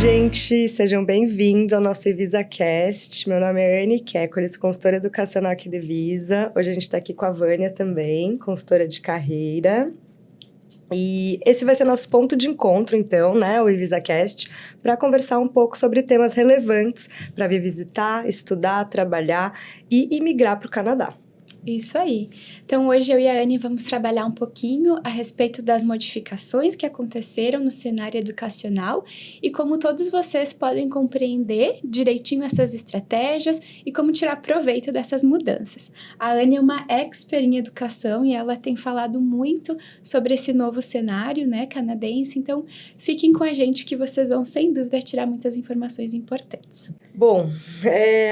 gente! Sejam bem-vindos ao nosso EvisaCast. Meu nome é Anne Kécolis, consultora educacional aqui do Evisa. Hoje a gente está aqui com a Vânia também, consultora de carreira. E esse vai ser nosso ponto de encontro, então, né, o EvisaCast, para conversar um pouco sobre temas relevantes para vir visitar, estudar, trabalhar e imigrar para o Canadá. Isso aí. Então, hoje eu e a Anne vamos trabalhar um pouquinho a respeito das modificações que aconteceram no cenário educacional e como todos vocês podem compreender direitinho essas estratégias e como tirar proveito dessas mudanças. A Anne é uma expert em educação e ela tem falado muito sobre esse novo cenário, né, canadense, então fiquem com a gente que vocês vão, sem dúvida, tirar muitas informações importantes. Bom,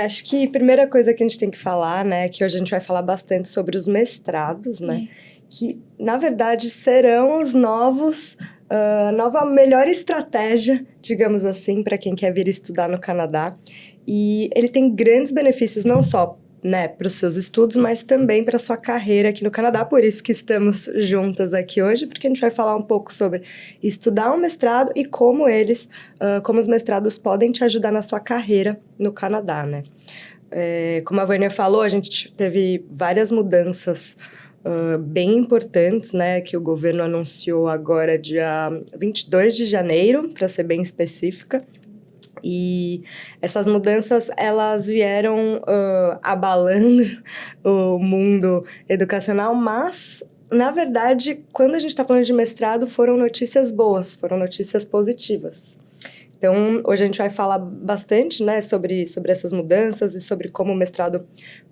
acho que a primeira coisa que a gente tem que falar, né, que hoje a gente vai falar bastante sobre os mestrados, né, que na verdade serão os nova melhor estratégia, digamos assim, para quem quer vir estudar no Canadá. E ele tem grandes benefícios, não só, né, para os seus estudos, mas também para a sua carreira aqui no Canadá. Por isso que estamos juntas aqui hoje, porque a gente vai falar um pouco sobre estudar um mestrado e como os mestrados podem te ajudar na sua carreira no Canadá, né? Como a Vânia falou, a gente teve várias mudanças bem importantes, né, que o governo anunciou agora dia 22 de janeiro, para ser bem específica. E essas mudanças, elas vieram abalando o mundo educacional, mas, na verdade, quando a gente está falando de mestrado, foram notícias boas, foram notícias positivas. Então, hoje a gente vai falar bastante, né, sobre essas mudanças e sobre como o mestrado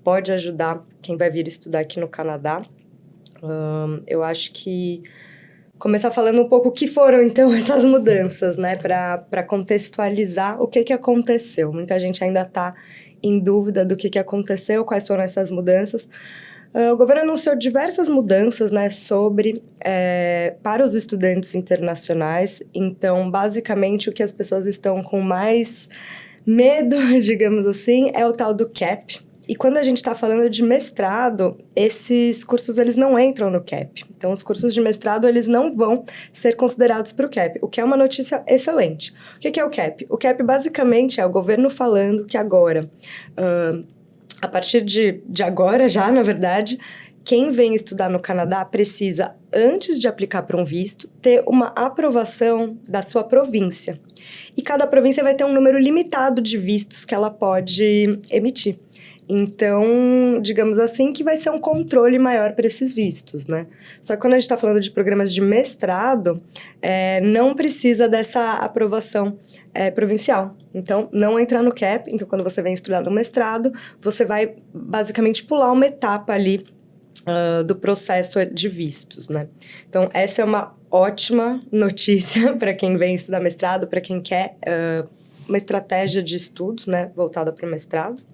pode ajudar quem vai vir estudar aqui no Canadá. Eu acho que começar falando um pouco o que foram, então, essas mudanças, né, para contextualizar o que aconteceu. Muita gente ainda está em dúvida do que aconteceu, quais foram essas mudanças. O governo anunciou diversas mudanças, né, para os estudantes internacionais. Então, basicamente, o que as pessoas estão com mais medo, digamos assim, é o tal do CAP. E quando a gente está falando de mestrado, esses cursos eles não entram no CAP. Então, os cursos de mestrado eles não vão ser considerados para o CAP, o que é uma notícia excelente. O que é o CAP? O CAP, basicamente, é o governo falando que agora... a partir de agora já, na verdade, quem vem estudar no Canadá precisa, antes de aplicar para um visto, ter uma aprovação da sua província. E cada província vai ter um número limitado de vistos que ela pode emitir. Então, digamos assim, que vai ser um controle maior para esses vistos, né? Só que quando a gente está falando de programas de mestrado, não precisa dessa aprovação provincial. Então, não entrar no CAP. Então, quando você vem estudar no mestrado, você vai basicamente pular uma etapa ali do processo de vistos, né? Então, essa é uma ótima notícia para quem vem estudar mestrado, para quem quer uma estratégia de estudos, né, voltada para o mestrado.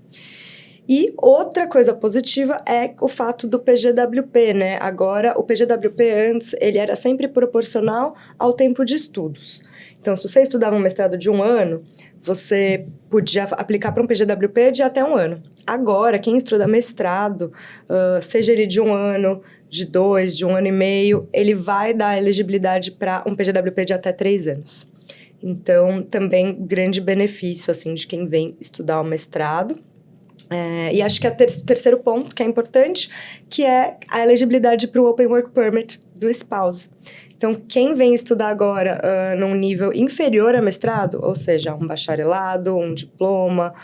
E outra coisa positiva é o fato do PGWP, né? Agora, o PGWP antes, ele era sempre proporcional ao tempo de estudos. Então, se você estudava um mestrado de 1 ano, você podia aplicar para um PGWP de até 1 ano. Agora, quem estuda mestrado, seja ele de 1 ano, de 2, de 1 ano e meio, ele vai dar elegibilidade para um PGWP de até 3 anos. Então, também grande benefício, assim, de quem vem estudar o mestrado. E acho que é o terceiro ponto, que é importante, que é a elegibilidade para o Open Work Permit do spouse. Então, quem vem estudar agora num nível inferior a mestrado, ou seja, um bacharelado, um diploma,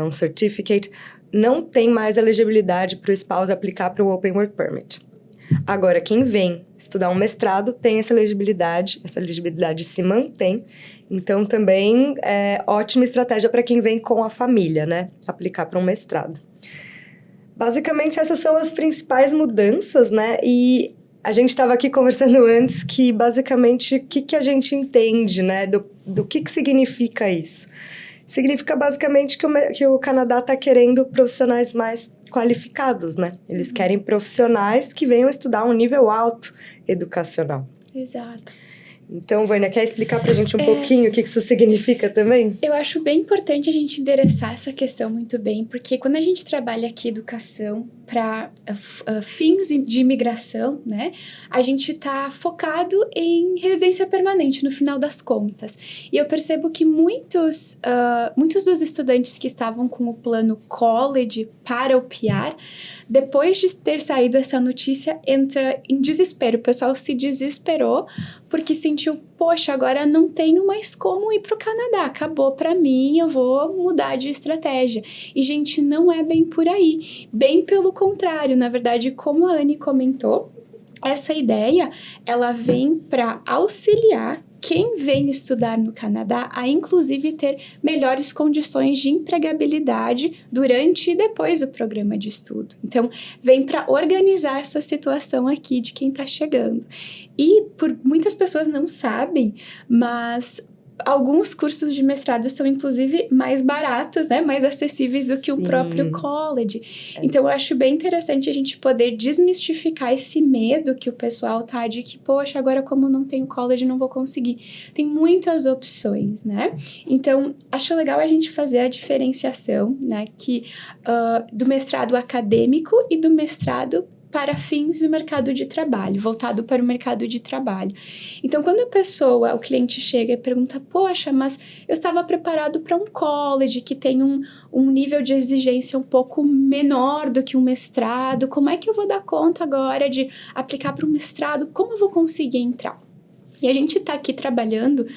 um certificate, não tem mais elegibilidade para o spouse aplicar para o Open Work Permit. Agora, quem vem estudar um mestrado tem essa elegibilidade se mantém. Então, também é ótima estratégia para quem vem com a família, né? Aplicar para um mestrado. Basicamente, essas são as principais mudanças, né? E a gente estava aqui conversando antes que, basicamente, o que a gente entende, né? Do que significa isso? Significa, basicamente, que o Canadá está querendo profissionais mais qualificados, né? Eles querem profissionais que venham estudar um nível alto educacional. Exato. Então, Vânia, quer explicar pra gente um pouquinho o que isso significa também? Eu acho bem importante a gente endereçar essa questão muito bem, porque quando a gente trabalha aqui educação para fins de imigração, né, a gente está focado em residência permanente, no final das contas. E eu percebo que muitos dos estudantes que estavam com o plano college para o PR, depois de ter saído essa notícia, entra em desespero. O pessoal se desesperou porque sentiu, poxa, agora não tenho mais como ir para o Canadá, acabou para mim, eu vou mudar de estratégia. E, gente, não é bem por aí. Bem pelo contrário, na verdade, como a Anne comentou, essa ideia, ela vem para auxiliar quem vem estudar no Canadá a, inclusive, ter melhores condições de empregabilidade durante e depois do programa de estudo. Então, vem para organizar essa situação aqui de quem está chegando. E muitas pessoas não sabem, mas alguns cursos de mestrado são, inclusive, mais baratos, né? Mais acessíveis do que o próprio college. Então, eu acho bem interessante a gente poder desmistificar esse medo que o pessoal tá de que, poxa, agora como não tenho college, não vou conseguir. Tem muitas opções, né? Então, acho legal a gente fazer a diferenciação, né? Que do mestrado acadêmico e do mestrado para fins do mercado de trabalho, voltado para o mercado de trabalho. Então, quando o cliente chega e pergunta, poxa, mas eu estava preparado para um college que tem um nível de exigência um pouco menor do que um mestrado, como é que eu vou dar conta agora de aplicar para um mestrado? Como eu vou conseguir entrar? E a gente está aqui trabalhando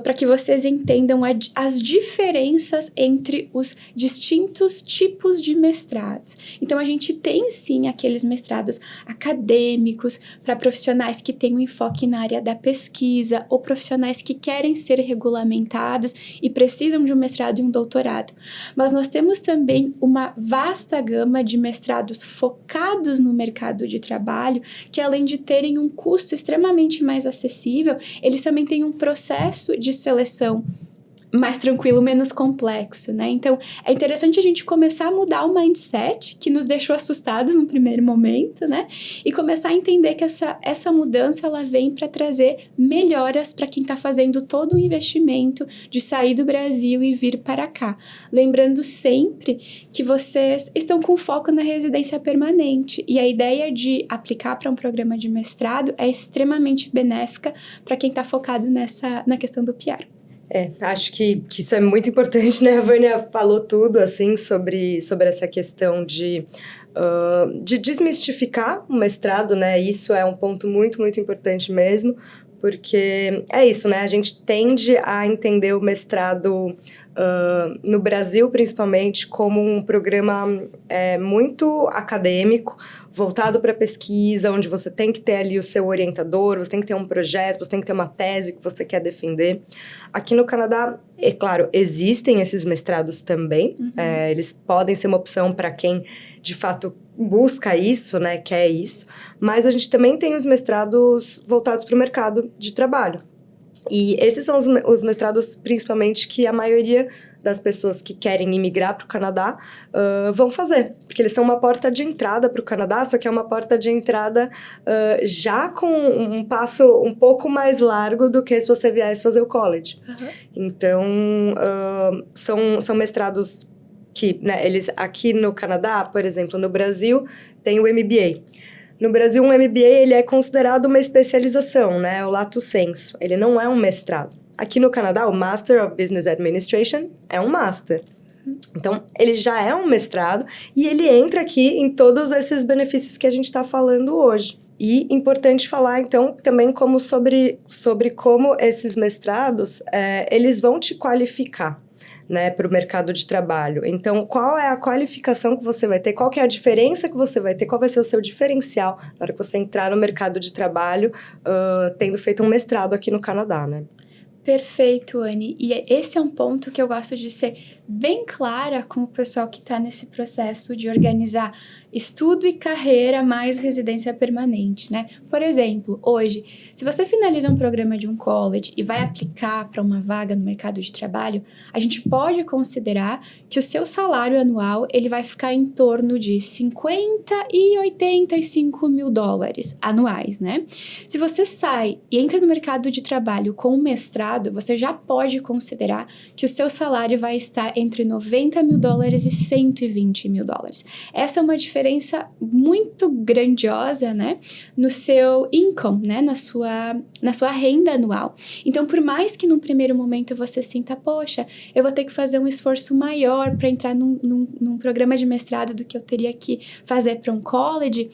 para que vocês entendam as diferenças entre os distintos tipos de mestrados. Então, a gente tem, sim, aqueles mestrados acadêmicos para profissionais que têm um enfoque na área da pesquisa ou profissionais que querem ser regulamentados e precisam de um mestrado e um doutorado. Mas nós temos também uma vasta gama de mestrados focados no mercado de trabalho, que além de terem um custo extremamente mais acessível, eles também têm um processo de seleção mais tranquilo, menos complexo, né? Então, é interessante a gente começar a mudar o mindset que nos deixou assustados no primeiro momento, né? E começar a entender que essa mudança, ela vem para trazer melhoras para quem está fazendo todo o investimento de sair do Brasil e vir para cá. Lembrando sempre que vocês estão com foco na residência permanente e a ideia de aplicar para um programa de mestrado é extremamente benéfica para quem está focado na questão do PR. Acho que isso é muito importante, né? A Vânia falou tudo, assim, sobre essa questão de desmistificar o mestrado, né? Isso é um ponto muito, muito importante mesmo, porque é isso, né? A gente tende a entender o mestrado no Brasil, principalmente, como um programa muito acadêmico, voltado para pesquisa, onde você tem que ter ali o seu orientador, você tem que ter um projeto, você tem que ter uma tese que você quer defender. Aqui no Canadá, é claro, existem esses mestrados também, eles podem ser uma opção para quem, de fato, busca isso, né, quer isso, mas a gente também tem os mestrados voltados para o mercado de trabalho. E esses são os mestrados, principalmente, que a maioria das pessoas que querem imigrar para o Canadá vão fazer. Porque eles são uma porta de entrada para o Canadá, só que é uma porta de entrada já com um passo um pouco mais largo do que se você viesse fazer o college. Então, são mestrados que, né, eles aqui no Canadá, por exemplo, no Brasil, tem o MBA. No Brasil, um MBA ele é considerado uma especialização, né? O lato sensu. Ele não é um mestrado. Aqui no Canadá, o Master of Business Administration é um master. Então, ele já é um mestrado e ele entra aqui em todos esses benefícios que a gente está falando hoje. E importante falar, então, também sobre como esses mestrados, eles vão te qualificar, né, para o mercado de trabalho. Então, qual é a qualificação que você vai ter? Qual que é a diferença que você vai ter? Qual vai ser o seu diferencial na hora que você entrar no mercado de trabalho, tendo feito um mestrado aqui no Canadá, né? Perfeito, Anne. E esse é um ponto que eu gosto de ser bem clara com o pessoal que está nesse processo de organizar estudo e carreira mais residência permanente, né? Por exemplo, hoje, se você finaliza um programa de um college e vai aplicar para uma vaga no mercado de trabalho, a gente pode considerar que o seu salário anual ele vai ficar em torno de 50 e 85 mil dólares anuais, né? Se você sai e entra no mercado de trabalho com um mestrado, você já pode considerar que o seu salário vai estar entre 90 mil dólares e 120 mil dólares. Essa é uma diferença muito grandiosa, né, no seu income, né, na sua renda anual. Então, por mais que no primeiro momento você sinta, poxa, eu vou ter que fazer um esforço maior para entrar num programa de mestrado do que eu teria que fazer para um college,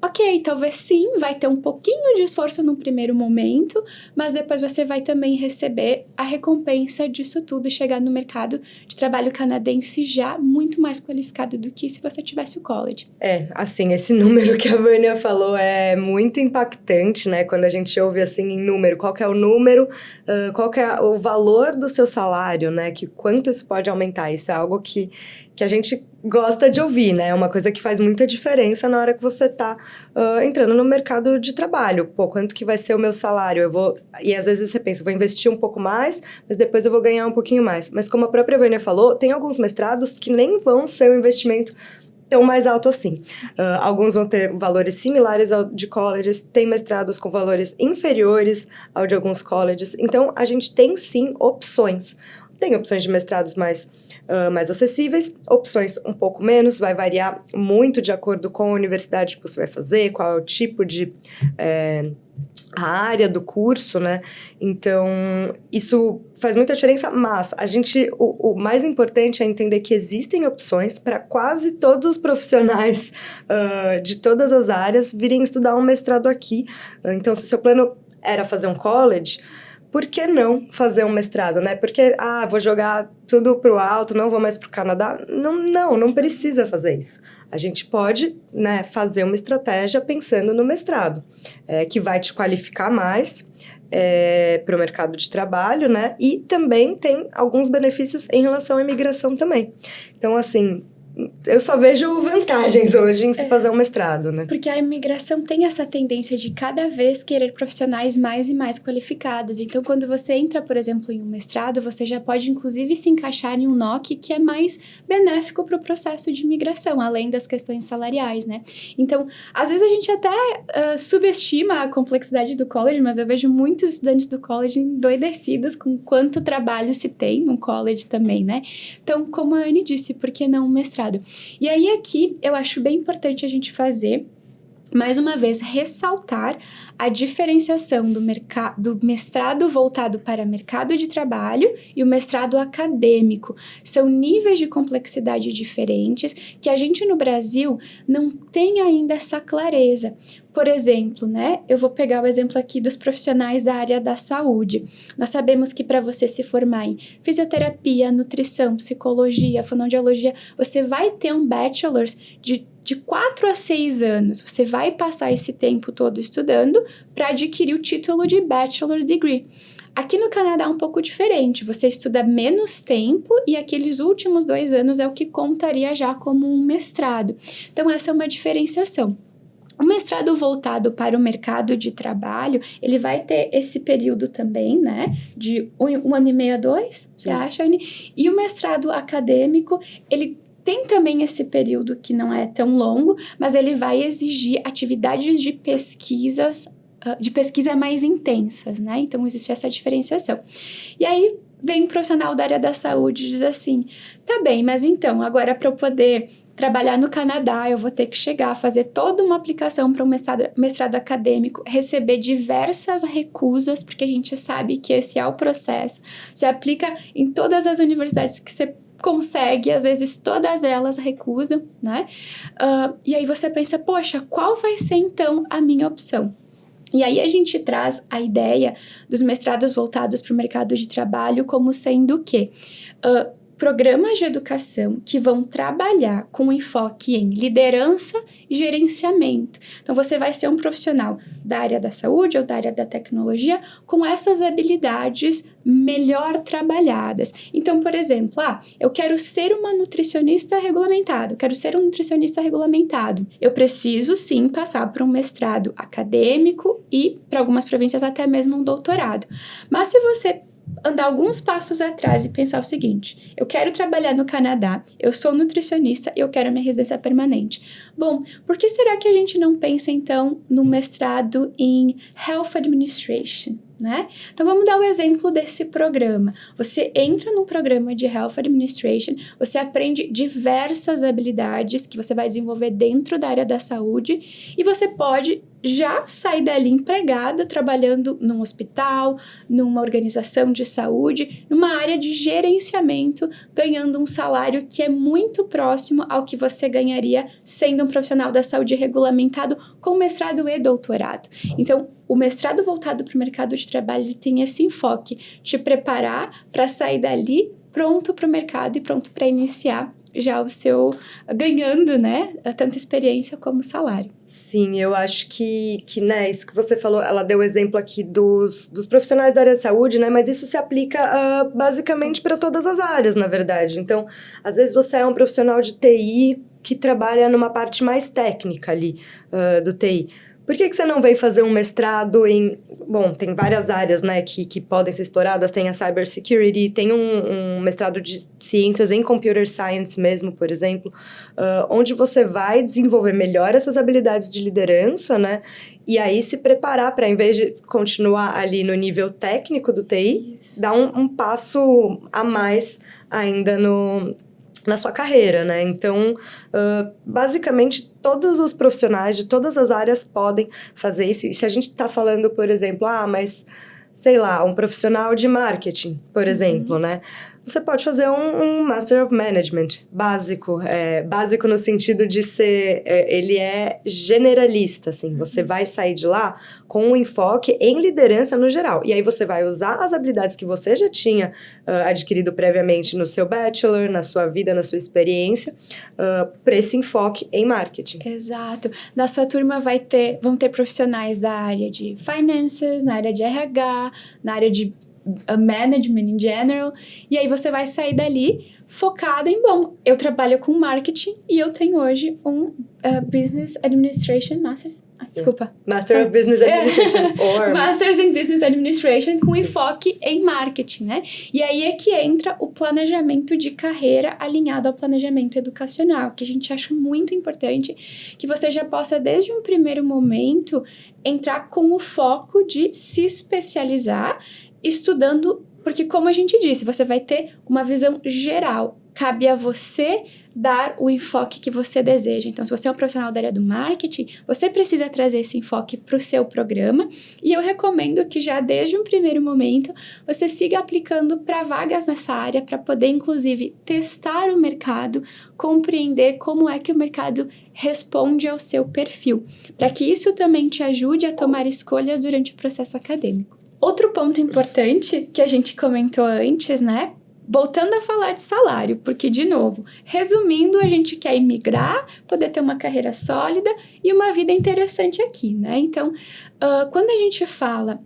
ok, talvez sim, vai ter um pouquinho de esforço no primeiro momento, mas depois você vai também receber a recompensa disso tudo e chegar no mercado de trabalho canadense já muito mais qualificado do que se você tivesse o college. Assim, esse número que a Vânia falou é muito impactante, né? Quando a gente ouve assim em número, qual que é o número, qual que é o valor do seu salário, né? Que quanto isso pode aumentar? Isso é algo que a gente gosta de ouvir, né? É uma coisa que faz muita diferença na hora que você tá entrando no mercado de trabalho. Pô, quanto que vai ser o meu salário? E às vezes você pensa, vou investir um pouco mais, mas depois eu vou ganhar um pouquinho mais. Mas como a própria Vânia falou, tem alguns mestrados que nem vão ser um investimento tão mais alto assim. Alguns vão ter valores similares ao de colleges, tem mestrados com valores inferiores ao de alguns colleges. Então, a gente tem sim opções. Tem opções de mestrados mais acessíveis, opções um pouco menos, vai variar muito de acordo com a universidade que você vai fazer, qual é o tipo de a área do curso, né? Então, isso faz muita diferença, mas o mais importante é entender que existem opções para quase todos os profissionais de todas as áreas virem estudar um mestrado aqui. Então, se o seu plano era fazer um college, por que não fazer um mestrado, né? Porque, vou jogar tudo pro alto, não vou mais pro Canadá. Não precisa fazer isso. A gente pode, né, fazer uma estratégia pensando no mestrado, que vai te qualificar mais para o mercado de trabalho, né? E também tem alguns benefícios em relação à imigração também. Então, assim, eu só vejo vantagens hoje em se fazer um mestrado, né? Porque a imigração tem essa tendência de cada vez querer profissionais mais e mais qualificados. Então, quando você entra, por exemplo, em um mestrado, você já pode, inclusive, se encaixar em um NOC que é mais benéfico para o processo de imigração, além das questões salariais, né? Então, às vezes a gente até subestima a complexidade do college, mas eu vejo muitos estudantes do college endoidecidos com quanto trabalho se tem no college também, né? Então, como a Anne disse, por que não um mestrado? E aí aqui eu acho bem importante a gente fazer, mais uma vez, ressaltar a diferenciação do mestrado voltado para mercado de trabalho e o mestrado acadêmico. São níveis de complexidade diferentes que a gente no Brasil não tem ainda essa clareza. Por exemplo, né? Eu vou pegar o exemplo aqui dos profissionais da área da saúde. Nós sabemos que para você se formar em fisioterapia, nutrição, psicologia, fonoaudiologia, você vai ter um bachelor's de 4 a 6 anos. Você vai passar esse tempo todo estudando para adquirir o título de bachelor's degree. Aqui no Canadá é um pouco diferente. Você estuda menos tempo e aqueles últimos 2 anos é o que contaria já como um mestrado. Então, essa é uma diferenciação. O mestrado voltado para o mercado de trabalho, ele vai ter esse período também, né? De 1 ano e meio a 2, você acha, Anne? E o mestrado acadêmico, ele tem também esse período que não é tão longo, mas ele vai exigir atividades de pesquisa mais intensas, né? Então, existe essa diferenciação. E aí, vem um profissional da área da saúde e diz assim, tá bem, mas então, agora para eu poder trabalhar no Canadá, eu vou ter que chegar, fazer toda uma aplicação para um mestrado acadêmico, receber diversas recusas, porque a gente sabe que esse é o processo. Você aplica em todas as universidades que você consegue, às vezes todas elas recusam, né? E aí você pensa, poxa, qual vai ser então a minha opção? E aí a gente traz a ideia dos mestrados voltados para o mercado de trabalho como sendo o quê? programas de educação que vão trabalhar com enfoque em liderança e gerenciamento. Então, você vai ser um profissional da área da saúde ou da área da tecnologia com essas habilidades melhor trabalhadas. Então, por exemplo, eu quero ser uma nutricionista regulamentado, quero ser um nutricionista regulamentado. Eu preciso, sim, passar por um mestrado acadêmico e, para algumas províncias, até mesmo um doutorado. Mas se você andar alguns passos atrás e pensar o seguinte: eu quero trabalhar no Canadá, eu sou nutricionista e eu quero minha residência permanente. Bom, por que será que a gente não pensa, então, no mestrado em Health Administration? Né? Então, vamos dar o exemplo desse programa. Você entra num programa de Health Administration, você aprende diversas habilidades que você vai desenvolver dentro da área da saúde e você pode já sair dali empregada, trabalhando num hospital, numa organização de saúde, numa área de gerenciamento, ganhando um salário que é muito próximo ao que você ganharia sendo um profissional da saúde regulamentado com mestrado e doutorado. Então, o mestrado voltado para o mercado de trabalho, ele tem esse enfoque, te preparar para sair dali pronto para o mercado e pronto para iniciar já o seu, ganhando, né, tanto experiência como salário. Sim, eu acho que né, isso que você falou, ela deu o exemplo aqui dos profissionais da área de saúde, né, mas isso se aplica basicamente para todas as áreas, na verdade. Então, às vezes você é um profissional de TI que trabalha numa parte mais técnica ali do TI. Por que você não veio fazer um mestrado em... Bom, tem várias áreas, né, que podem ser exploradas. Tem a cybersecurity, tem um mestrado de ciências em computer science mesmo, por exemplo, onde você vai desenvolver melhor essas habilidades de liderança, né? E aí se preparar para, em vez de continuar ali no nível técnico do TI, dar um passo a mais ainda na sua carreira, né? Então, basicamente, todos os profissionais de todas as áreas podem fazer isso. E se a gente está falando, por exemplo, mas, sei lá, um profissional de marketing, por exemplo, né? Você pode fazer um Master of Management básico. Básico no sentido de ser... ele é generalista, assim. Você vai sair de lá com um enfoque em liderança no geral. E aí você vai usar as habilidades que você já tinha adquirido previamente no seu bachelor, na sua vida, na sua experiência, para esse enfoque em marketing. Exato. Na sua turma vão ter profissionais da área de finances, na área de RH, na área de management in general, e aí você vai sair dali focada em, eu trabalho com marketing e eu tenho hoje um Business Administration Masters. Desculpa. Master of Business Administration. Or... Masters in Business Administration com enfoque em marketing, né? E aí é que entra o planejamento de carreira alinhado ao planejamento educacional, que a gente acha muito importante que você já possa, desde um primeiro momento, entrar com o foco de se especializar estudando, porque como a gente disse, você vai ter uma visão geral. Cabe a você dar o enfoque que você deseja. Então, se você é um profissional da área do marketing, você precisa trazer esse enfoque para o seu programa. E eu recomendo que já desde um primeiro momento, você siga aplicando para vagas nessa área, para poder, inclusive, testar o mercado, compreender como é que o mercado responde ao seu perfil, para que isso também te ajude a tomar escolhas durante o processo acadêmico. Outro ponto importante que a gente comentou antes, né? Voltando a falar de salário, porque, de novo, resumindo, a gente quer imigrar, poder ter uma carreira sólida e uma vida interessante aqui, né? Então, quando a gente fala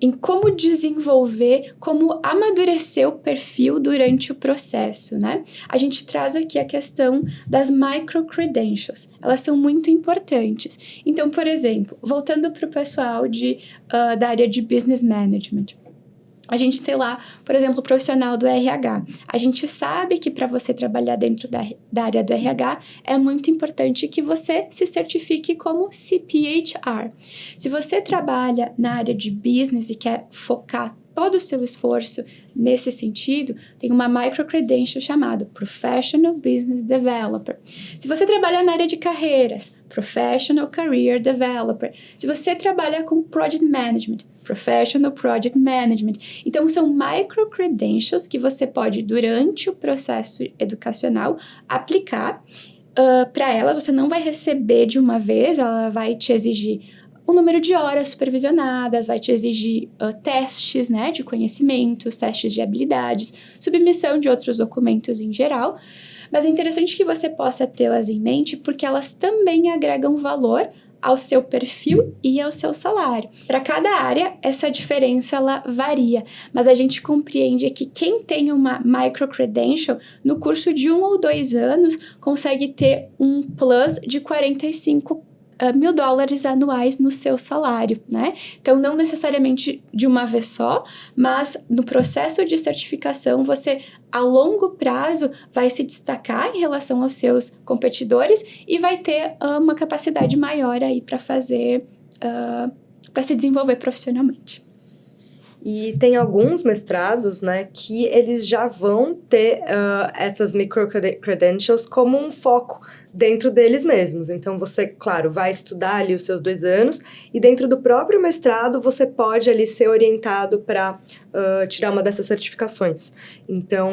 em como desenvolver, como amadurecer o perfil durante o processo, né? A gente traz aqui a questão das micro-credentials. Elas são muito importantes. Então, por exemplo, voltando para o pessoal da área de Business Management, a gente tem lá, por exemplo, o profissional do RH. A gente sabe que para você trabalhar dentro da área do RH, é muito importante que você se certifique como CPHR. Se você trabalha na área de business e quer focar todo o seu esforço nesse sentido, tem uma micro-credential chamada Professional Business Developer. Se você trabalha na área de carreiras, Professional Career Developer. Se você trabalha com Project Management, Professional Project Management. Então, são micro-credentials que você pode, durante o processo educacional, aplicar. Para elas, você não vai receber de uma vez, ela vai te exigir um número de horas supervisionadas, vai te exigir testes, né, de conhecimentos, testes de habilidades, submissão de outros documentos em geral. Mas é interessante que você possa tê-las em mente, porque elas também agregam valor ao seu perfil e ao seu salário. Para cada área, essa diferença ela varia, mas a gente compreende que quem tem uma micro-credential, no curso de 1 ou 2 anos, consegue ter um plus de 45 mil dólares anuais no seu salário, né? Então, não necessariamente de uma vez só, mas no processo de certificação, você, a longo prazo, vai se destacar em relação aos seus competidores e vai ter uma capacidade maior aí para fazer, para se desenvolver profissionalmente. E tem alguns mestrados, né, que eles já vão ter essas micro-credentials como um foco dentro deles mesmos. Então, você, claro, vai estudar ali os seus 2 anos e dentro do próprio mestrado você pode ali ser orientado para tirar uma dessas certificações. Então,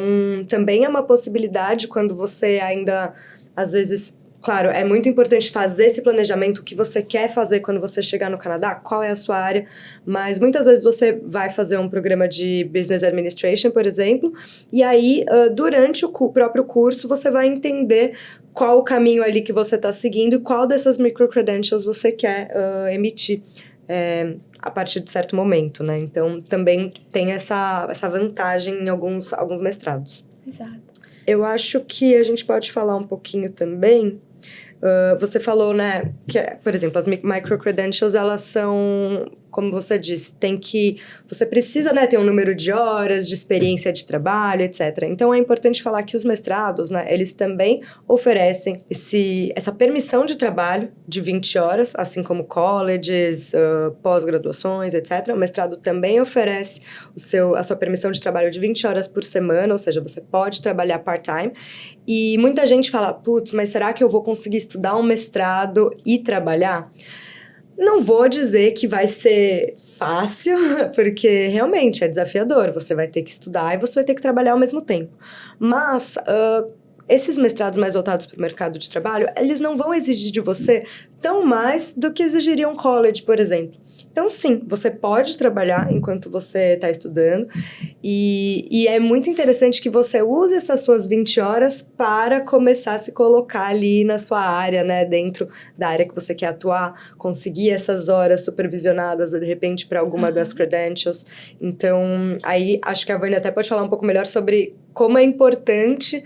também é uma possibilidade quando você ainda, às vezes... Claro, é muito importante fazer esse planejamento, o que você quer fazer quando você chegar no Canadá, qual é a sua área, mas muitas vezes você vai fazer um programa de Business Administration, por exemplo, e aí, durante o próprio curso, você vai entender qual o caminho ali que você está seguindo e qual dessas micro-credentials você quer emitir a partir de certo momento, né? Então, também tem essa vantagem em alguns mestrados. Exato. Eu acho que a gente pode falar um pouquinho também... você falou, né, que, por exemplo, as micro-credentials, elas são, como você disse, você precisa, né, ter um número de horas, de experiência de trabalho, etc. Então, é importante falar que os mestrados, né, eles também oferecem essa permissão de trabalho de 20 horas, assim como colleges, pós-graduações, etc. O mestrado também oferece a sua permissão de trabalho de 20 horas por semana, ou seja, você pode trabalhar part-time. E muita gente fala, putz, mas será que eu vou conseguir estudar um mestrado e trabalhar? Não vou dizer que vai ser fácil, porque realmente é desafiador. Você vai ter que estudar e você vai ter que trabalhar ao mesmo tempo. Mas esses mestrados mais voltados para o mercado de trabalho, eles não vão exigir de você tão mais do que exigiria um college, por exemplo. Então, sim, você pode trabalhar enquanto você está estudando e é muito interessante que você use essas suas 20 horas para começar a se colocar ali na sua área, né, dentro da área que você quer atuar, conseguir essas horas supervisionadas, de repente, para alguma das credentials. Então, aí, acho que a Vânia até pode falar um pouco melhor sobre como é importante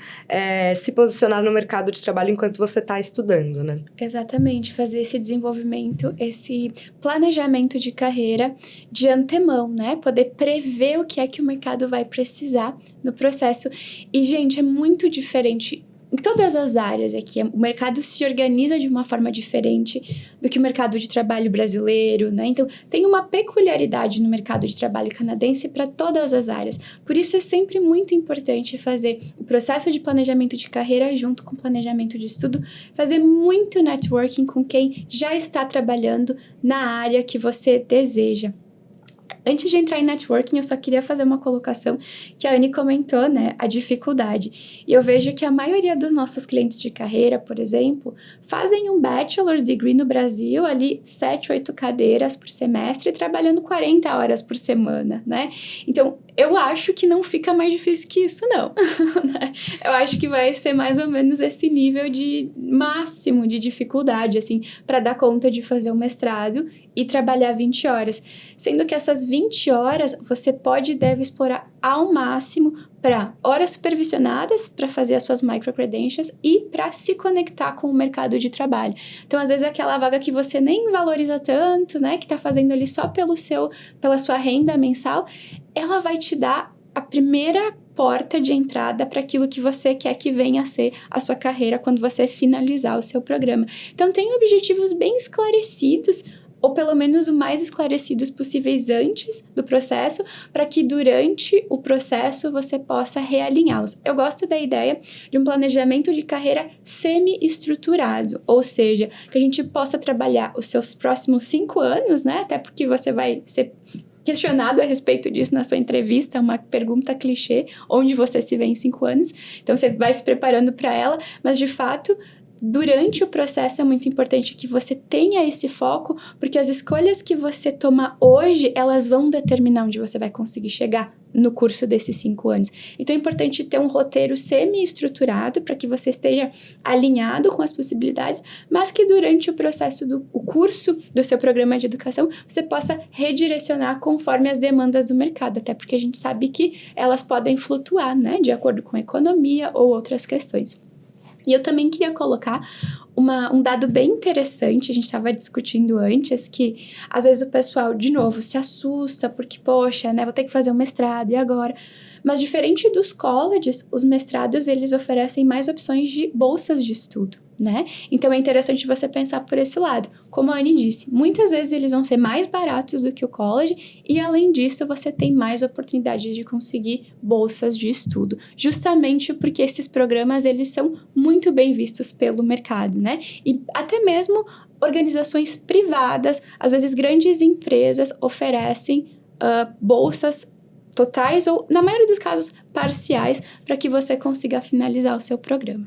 se posicionar no mercado de trabalho enquanto você está estudando, né? Exatamente, fazer esse desenvolvimento, esse planejamento de carreira de antemão, né? Poder prever o que é que o mercado vai precisar no processo. E, gente, é muito diferente em todas as áreas aqui. O mercado se organiza de uma forma diferente do que o mercado de trabalho brasileiro, né? Então, tem uma peculiaridade no mercado de trabalho canadense para todas as áreas. Por isso, é sempre muito importante fazer o processo de planejamento de carreira junto com o planejamento de estudo, fazer muito networking com quem já está trabalhando na área que você deseja. Antes de entrar em networking, eu só queria fazer uma colocação que a Anne comentou, né? A dificuldade. E eu vejo que a maioria dos nossos clientes de carreira, por exemplo, fazem um bachelor's degree no Brasil, ali 7, 8 cadeiras por semestre, trabalhando 40 horas por semana, né? Então, eu acho que não fica mais difícil que isso, não. Eu acho que vai ser mais ou menos esse nível de máximo de dificuldade, assim, para dar conta de fazer o mestrado e trabalhar 20 horas. Sendo que essas 20 horas você pode e deve explorar ao máximo para horas supervisionadas, para fazer as suas micro-credentials e para se conectar com o mercado de trabalho. Então, às vezes, aquela vaga que você nem valoriza tanto, né, que está fazendo ali só pela sua renda mensal, ela vai te dar a primeira porta de entrada para aquilo que você quer que venha a ser a sua carreira quando você finalizar o seu programa. Então, tem objetivos bem esclarecidos, ou pelo menos o mais esclarecidos possíveis antes do processo, para que durante o processo você possa realinhá-los. Eu gosto da ideia de um planejamento de carreira semi-estruturado, ou seja, que a gente possa trabalhar os seus próximos 5 anos, né? Até porque você vai ser questionado a respeito disso na sua entrevista, uma pergunta clichê, onde você se vê em 5 anos. Então, você vai se preparando para ela, mas, de fato, durante o processo é muito importante que você tenha esse foco, porque as escolhas que você toma hoje, elas vão determinar onde você vai conseguir chegar no curso desses 5 anos. Então, é importante ter um roteiro semi-estruturado para que você esteja alinhado com as possibilidades, mas que durante o processo o curso do seu programa de educação, você possa redirecionar conforme as demandas do mercado, até porque a gente sabe que elas podem flutuar, né, de acordo com a economia ou outras questões. E eu também queria colocar um dado bem interessante, a gente estava discutindo antes, que às vezes o pessoal, de novo, se assusta porque, poxa, né, vou ter que fazer um mestrado, e agora? Mas diferente dos colleges, os mestrados, eles oferecem mais opções de bolsas de estudo, né? Então, é interessante você pensar por esse lado. Como a Anne disse, muitas vezes eles vão ser mais baratos do que o college e, além disso, você tem mais oportunidades de conseguir bolsas de estudo, justamente porque esses programas, eles são muito bem vistos pelo mercado, né? E até mesmo organizações privadas, às vezes grandes empresas, oferecem bolsas totais ou, na maioria dos casos, parciais, para que você consiga finalizar o seu programa.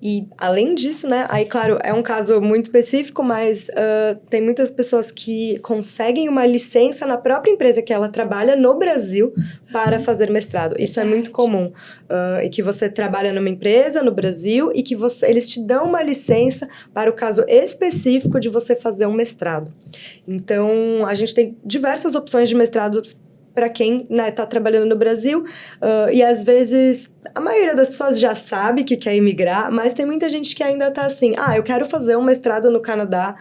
E, além disso, né, aí, claro, é um caso muito específico, mas tem muitas pessoas que conseguem uma licença na própria empresa que ela trabalha no Brasil para fazer mestrado. Isso é muito comum. E que você trabalha numa empresa no Brasil e que eles te dão uma licença para o caso específico de você fazer um mestrado. Então, a gente tem diversas opções de mestrado para quem, né, tá trabalhando no Brasil, e às vezes a maioria das pessoas já sabe que quer imigrar, mas tem muita gente que ainda tá assim, eu quero fazer um mestrado no Canadá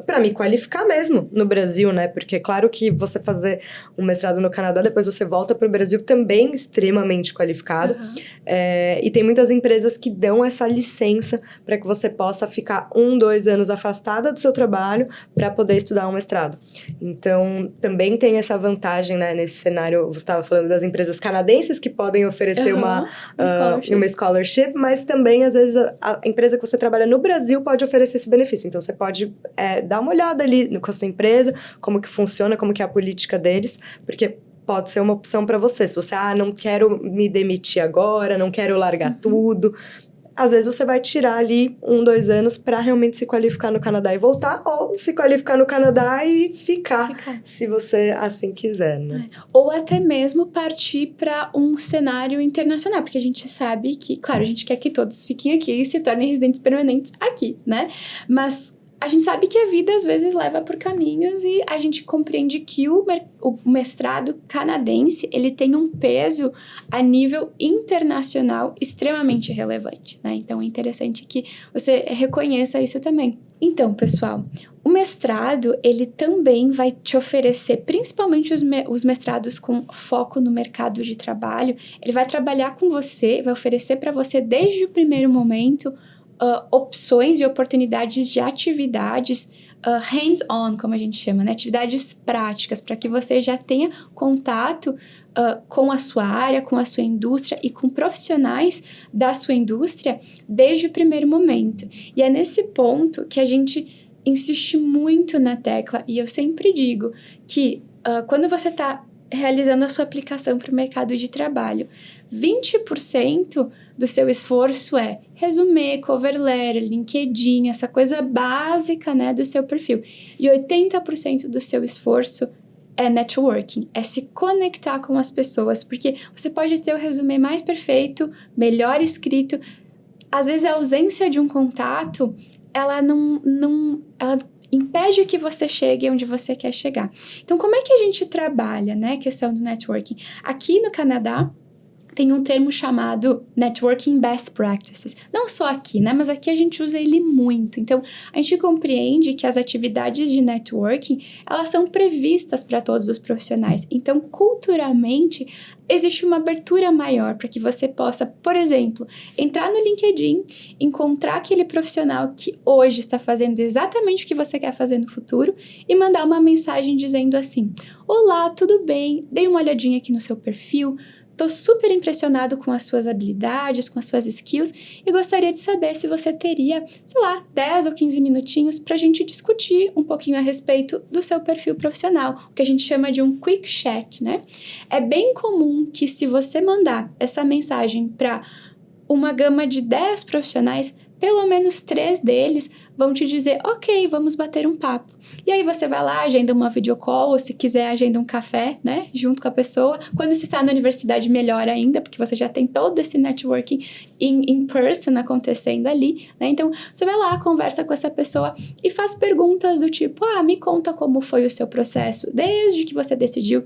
para me qualificar mesmo no Brasil, né, porque claro que você fazer um mestrado no Canadá, depois você volta pro Brasil também extremamente qualificado, e tem muitas empresas que dão essa licença para que você possa ficar 2 anos afastada do seu trabalho para poder estudar um mestrado. Então, também tem essa vantagem, né, nesse cenário, você estava falando das empresas canadenses que podem oferecer uma scholarship, mas também, às vezes, a empresa que você trabalha no Brasil pode oferecer esse benefício. Então, você pode dar uma olhada ali com a sua empresa, como que funciona, como que é a política deles, porque pode ser uma opção para você. Se você, não quero me demitir agora, não quero largar tudo, às vezes você vai tirar ali 2 anos para realmente se qualificar no Canadá e voltar, ou se qualificar no Canadá e ficar. Se você assim quiser, né? Ou até mesmo partir para um cenário internacional, porque a gente sabe que, claro, a gente quer que todos fiquem aqui e se tornem residentes permanentes aqui, né? Mas a gente sabe que a vida às vezes leva por caminhos e a gente compreende que o mestrado canadense, ele tem um peso a nível internacional extremamente relevante, né? Então, é interessante que você reconheça isso também. Então, pessoal, o mestrado, ele também vai te oferecer, principalmente os mestrados com foco no mercado de trabalho, ele vai trabalhar com você, vai oferecer para você desde o primeiro momento opções e oportunidades de atividades hands-on, como a gente chama, né? Atividades práticas, para que você já tenha contato com a sua área, com a sua indústria e com profissionais da sua indústria desde o primeiro momento. E é nesse ponto que a gente insiste muito na tecla, e eu sempre digo que quando você está realizando a sua aplicação para o mercado de trabalho, 20% do seu esforço é resumê, cover letter, LinkedIn, essa coisa básica, né, do seu perfil. E 80% do seu esforço é networking, é se conectar com as pessoas, porque você pode ter o resumê mais perfeito, melhor escrito. Às vezes a ausência de um contato, ela ela impede que você chegue onde você quer chegar. Então, como é que a gente trabalha, né, a questão do networking? Aqui no Canadá, tem um termo chamado Networking Best Practices. Não só aqui, né? Mas aqui a gente usa ele muito. Então, a gente compreende que as atividades de networking, elas são previstas para todos os profissionais. Então, culturalmente, existe uma abertura maior para que você possa, por exemplo, entrar no LinkedIn, encontrar aquele profissional que hoje está fazendo exatamente o que você quer fazer no futuro e mandar uma mensagem dizendo assim: olá, tudo bem? Dei uma olhadinha aqui no seu perfil, estou super impressionado com as suas habilidades, com as suas skills e gostaria de saber se você teria, 10 ou 15 minutinhos para a gente discutir um pouquinho a respeito do seu perfil profissional, o que a gente chama de um quick chat, né? É bem comum que se você mandar essa mensagem para uma gama de 10 profissionais, pelo menos 3 deles vão te dizer, ok, vamos bater um papo. E aí você vai lá, agenda uma videocall, ou se quiser, agenda um café, né, junto com a pessoa. Quando você está na universidade, melhor ainda, porque você já tem todo esse networking in person acontecendo ali, né? Então, você vai lá, conversa com essa pessoa e faz perguntas do tipo, me conta como foi o seu processo, desde que você decidiu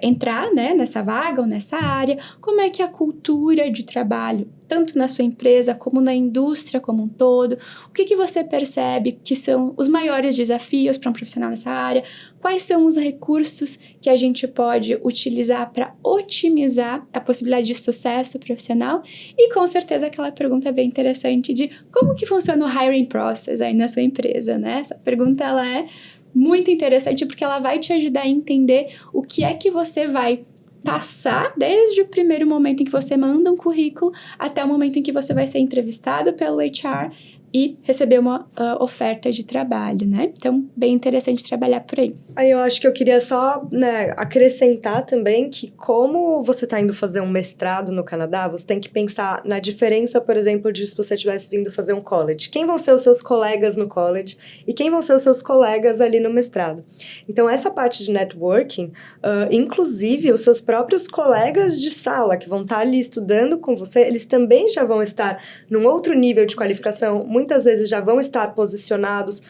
entrar, né, nessa vaga ou nessa área, como é que é a cultura de trabalho, tanto na sua empresa como na indústria como um todo, o que você percebe que são os maiores desafios para um profissional nessa área, quais são os recursos que a gente pode utilizar para otimizar a possibilidade de sucesso profissional e com certeza aquela pergunta bem interessante de como que funciona o hiring process aí na sua empresa, né? Essa pergunta ela é muito interessante porque ela vai te ajudar a entender o que é que você vai passar desde o primeiro momento em que você manda um currículo até o momento em que você vai ser entrevistado pelo HR e receber uma oferta de trabalho, né? Então, bem interessante trabalhar por aí. Aí eu acho que eu queria só, né, acrescentar também que como você está indo fazer um mestrado no Canadá, você tem que pensar na diferença, por exemplo, de se você tivesse vindo fazer um college. Quem vão ser os seus colegas no college e quem vão ser os seus colegas ali no mestrado. Então, essa parte de networking, inclusive os seus próprios colegas de sala que vão estar ali estudando com você, eles também já vão estar num outro nível de qualificação, muitas vezes já vão estar posicionados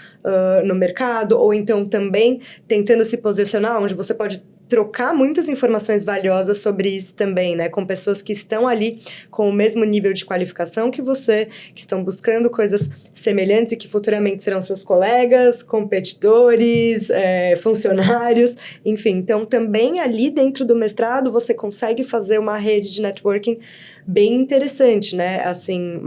no mercado, ou então também tentando se posicionar, onde você pode trocar muitas informações valiosas sobre isso também, né? Com pessoas que estão ali com o mesmo nível de qualificação que você, que estão buscando coisas semelhantes e que futuramente serão seus colegas, competidores, funcionários, enfim. Então, também ali dentro do mestrado, você consegue fazer uma rede de networking bem interessante, né? Assim,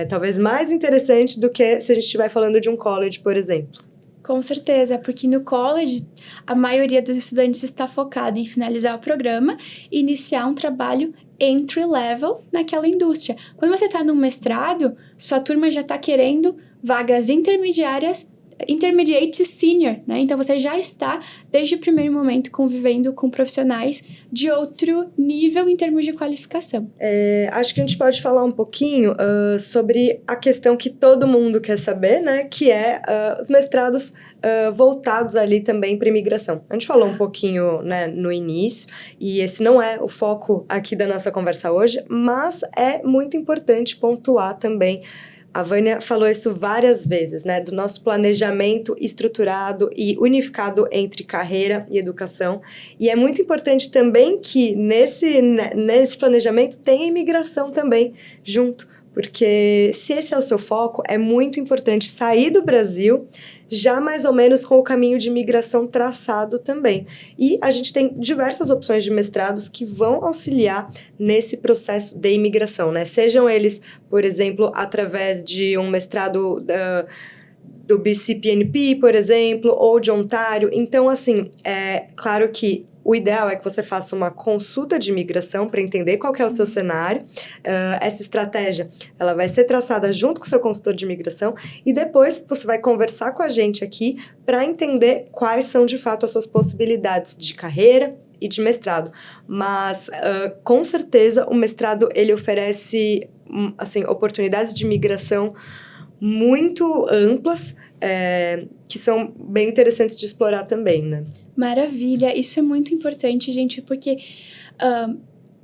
talvez mais interessante do que se a gente estiver falando de um college, por exemplo. Com certeza, porque no college, a maioria dos estudantes está focada em finalizar o programa e iniciar um trabalho entry-level naquela indústria. Quando você está no mestrado, sua turma já está querendo vagas intermediárias, intermediate senior, né? Então, você já está, desde o primeiro momento, convivendo com profissionais de outro nível em termos de qualificação. Acho que a gente pode falar um pouquinho sobre a questão que todo mundo quer saber, né? Que é os mestrados voltados ali também para imigração. A gente falou um pouquinho, né, no início, e esse não é o foco aqui da nossa conversa hoje, mas é muito importante pontuar também. A Vânia falou isso várias vezes, né? Do nosso planejamento estruturado e unificado entre carreira e educação. E é muito importante também que nesse planejamento tenha imigração também junto. Porque se esse é o seu foco, é muito importante sair do Brasil já mais ou menos com o caminho de imigração traçado também. E a gente tem diversas opções de mestrados que vão auxiliar nesse processo de imigração, né? Sejam eles, por exemplo, através de um mestrado do BCPNP, por exemplo, ou de Ontário. Então, assim, é claro que o ideal é que você faça uma consulta de imigração para entender qual que é o seu cenário. Essa estratégia, ela vai ser traçada junto com o seu consultor de imigração e depois você vai conversar com a gente aqui para entender quais são, de fato, as suas possibilidades de carreira e de mestrado. Mas, com certeza, o mestrado, ele oferece, assim, oportunidades de imigração muito amplas, que são bem interessantes de explorar também, né? Maravilha, isso é muito importante, gente, porque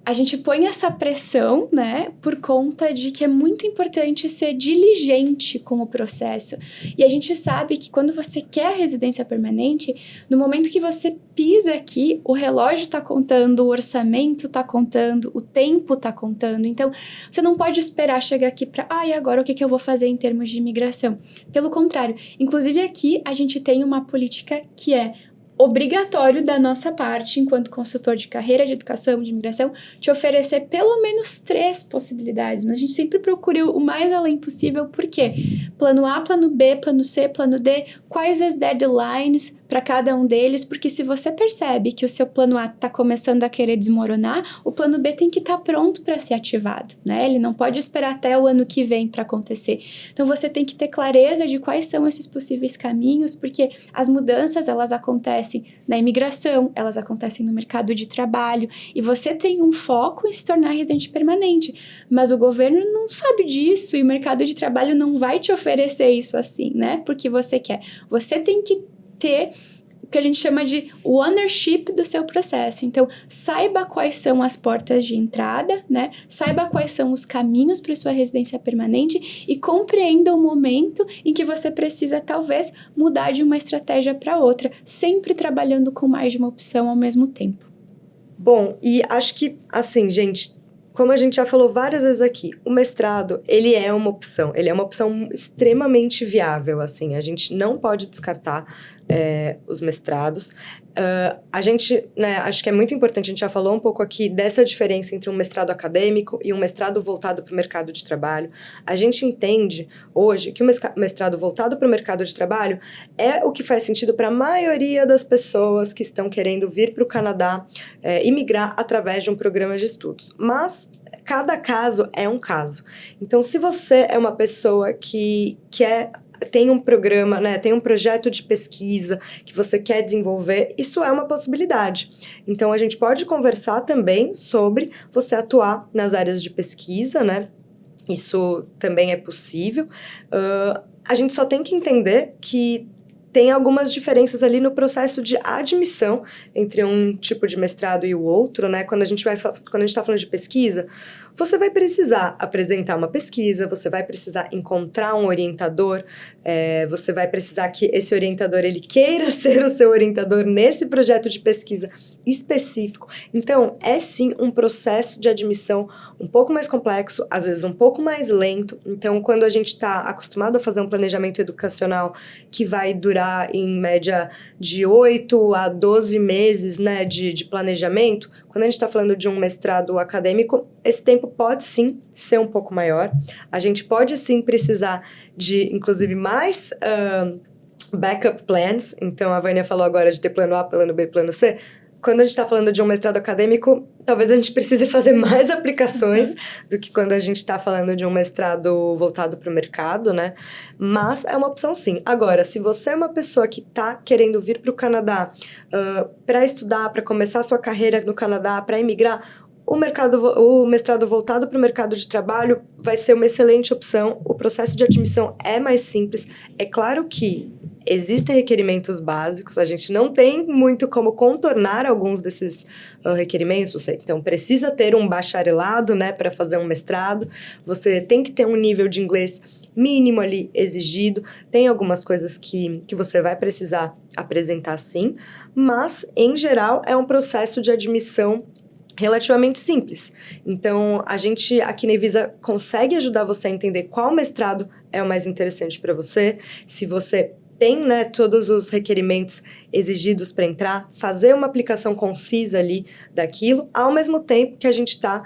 a gente põe essa pressão, né, por conta de que é muito importante ser diligente com o processo. E a gente sabe que quando você quer a residência permanente, no momento que você pisa aqui, o relógio está contando, o orçamento está contando, o tempo está contando. Então, você não pode esperar chegar aqui para, e agora o que eu vou fazer em termos de imigração? Pelo contrário, inclusive aqui a gente tem uma política que é obrigatório da nossa parte, enquanto consultor de carreira, de educação, de imigração, te oferecer pelo menos 3 possibilidades, mas a gente sempre procura o mais além possível, por quê? Plano A, plano B, plano C, plano D, quais as deadlines para cada um deles, porque se você percebe que o seu plano A está começando a querer desmoronar, o plano B tem que estar pronto para ser ativado, né? Ele não pode esperar até o ano que vem para acontecer. Então você tem que ter clareza de quais são esses possíveis caminhos, porque as mudanças elas acontecem na imigração, elas acontecem no mercado de trabalho, e você tem um foco em se tornar residente permanente, mas o governo não sabe disso e o mercado de trabalho não vai te oferecer isso assim, né? Porque você quer. Você tem que ter o que a gente chama de ownership do seu processo. Então, saiba quais são as portas de entrada, né? Saiba quais são os caminhos para sua residência permanente e compreenda o momento em que você precisa, talvez, mudar de uma estratégia para outra, sempre trabalhando com mais de uma opção ao mesmo tempo. Bom, e acho que, assim, gente, como a gente já falou várias vezes aqui, o mestrado, ele é uma opção extremamente viável, assim, a gente não pode descartar os mestrados. A gente, né, acho que é muito importante, a gente já falou um pouco aqui dessa diferença entre um mestrado acadêmico e um mestrado voltado para o mercado de trabalho. A gente entende hoje que o mestrado voltado para o mercado de trabalho é o que faz sentido para a maioria das pessoas que estão querendo vir para o Canadá e migrar através de um programa de estudos. Mas cada caso é um caso. Então, se você é uma pessoa que tem um programa, né, tem um projeto de pesquisa que você quer desenvolver, isso é uma possibilidade. Então, a gente pode conversar também sobre você atuar nas áreas de pesquisa, né? Isso também é possível. A gente só tem que entender que tem algumas diferenças ali no processo de admissão entre um tipo de mestrado e o outro, né? Quando a gente está falando de pesquisa, você vai precisar apresentar uma pesquisa, você vai precisar encontrar um orientador, você vai precisar que esse orientador ele queira ser o seu orientador nesse projeto de pesquisa específico. Então, é sim um processo de admissão um pouco mais complexo, às vezes um pouco mais lento. Então, quando a gente está acostumado a fazer um planejamento educacional que vai durar em média de 8 a 12 meses, né, de planejamento, quando a gente está falando de um mestrado acadêmico, esse tempo pode sim ser um pouco maior. A gente pode sim precisar de, inclusive, mais backup plans. Então, a Vânia falou agora de ter plano A, plano B, plano C. Quando a gente está falando de um mestrado acadêmico, talvez a gente precise fazer mais aplicações do que quando a gente está falando de um mestrado voltado para o mercado, né? Mas é uma opção sim. Agora, se você é uma pessoa que está querendo vir para o Canadá para estudar, para começar a sua carreira no Canadá, para emigrar, o mestrado voltado para o mercado de trabalho vai ser uma excelente opção. O processo de admissão é mais simples. É claro que existem requerimentos básicos, a gente não tem muito como contornar alguns desses requerimentos. Você, então, precisa ter um bacharelado, né, para fazer um mestrado. Você tem que ter um nível de inglês mínimo ali exigido. Tem algumas coisas que você vai precisar apresentar sim, mas, em geral, é um processo de admissão relativamente simples. Então, a gente aqui na Evisa consegue ajudar você a entender qual mestrado é o mais interessante para você, se você tem, né, todos os requerimentos exigidos para entrar, fazer uma aplicação concisa ali daquilo, ao mesmo tempo que a gente está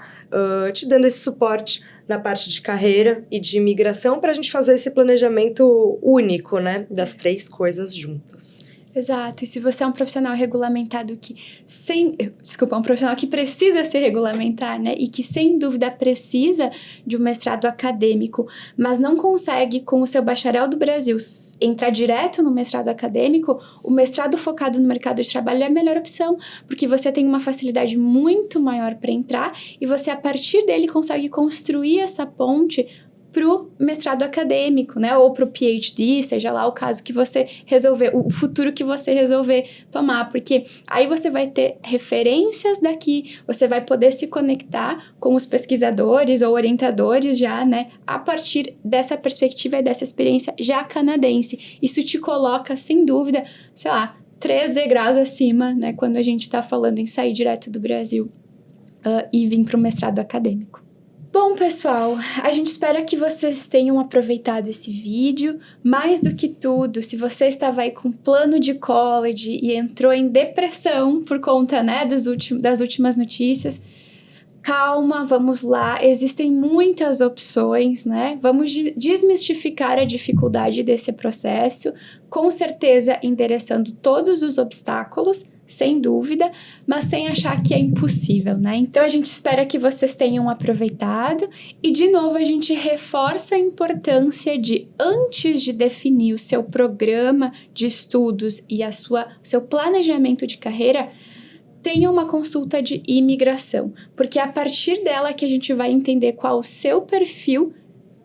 te dando esse suporte na parte de carreira e de imigração para a gente fazer esse planejamento único, né, das 3 coisas juntas. Exato, e se você é um profissional regulamentado um profissional que precisa ser regulamentar, né, e que sem dúvida precisa de um mestrado acadêmico, mas não consegue com o seu bacharel do Brasil entrar direto no mestrado acadêmico, o mestrado focado no mercado de trabalho é a melhor opção, porque você tem uma facilidade muito maior para entrar e você a partir dele consegue construir essa ponte para o mestrado acadêmico, né? Ou para o PhD, seja lá o caso que você resolver, o futuro que você resolver tomar, porque aí você vai ter referências daqui, você vai poder se conectar com os pesquisadores ou orientadores já, né? A partir dessa perspectiva e dessa experiência já canadense. Isso te coloca, sem dúvida, sei lá, 3 degraus acima, né? Quando a gente está falando em sair direto do Brasil e vir para o mestrado acadêmico. Bom, pessoal, a gente espera que vocês tenham aproveitado esse vídeo. Mais do que tudo, se você estava aí com plano de college e entrou em depressão por conta, né, das últimas notícias, calma, vamos lá, existem muitas opções, né? Vamos desmistificar a dificuldade desse processo, com certeza endereçando todos os obstáculos, sem dúvida, mas sem achar que é impossível, né? Então a gente espera que vocês tenham aproveitado e, de novo, a gente reforça a importância de, antes de definir o seu programa de estudos e o seu planejamento de carreira, tenha uma consulta de imigração, porque é a partir dela que a gente vai entender qual o seu perfil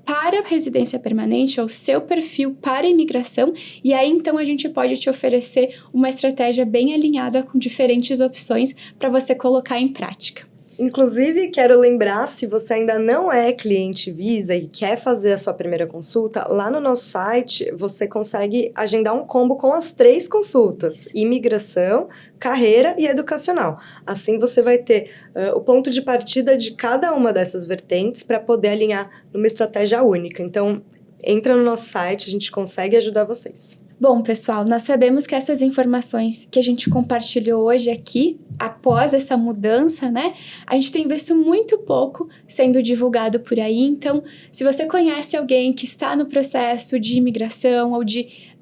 para a residência permanente ou seu perfil para a imigração, e aí então a gente pode te oferecer uma estratégia bem alinhada com diferentes opções para você colocar em prática. Inclusive, quero lembrar, se você ainda não é cliente Visa e quer fazer a sua primeira consulta, lá no nosso site você consegue agendar um combo com as 3 consultas: imigração, carreira e educacional. Assim você vai ter o ponto de partida de cada uma dessas vertentes para poder alinhar numa estratégia única. Então, entra no nosso site, a gente consegue ajudar vocês. Bom, pessoal, nós sabemos que essas informações que a gente compartilhou hoje aqui, após essa mudança, né, a gente tem visto muito pouco sendo divulgado por aí. Então, se você conhece alguém que está no processo de imigração ou de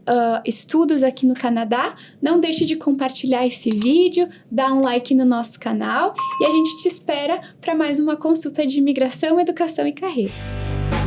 estudos aqui no Canadá, não deixe de compartilhar esse vídeo, dar um like no nosso canal e a gente te espera para mais uma consulta de imigração, educação e carreira.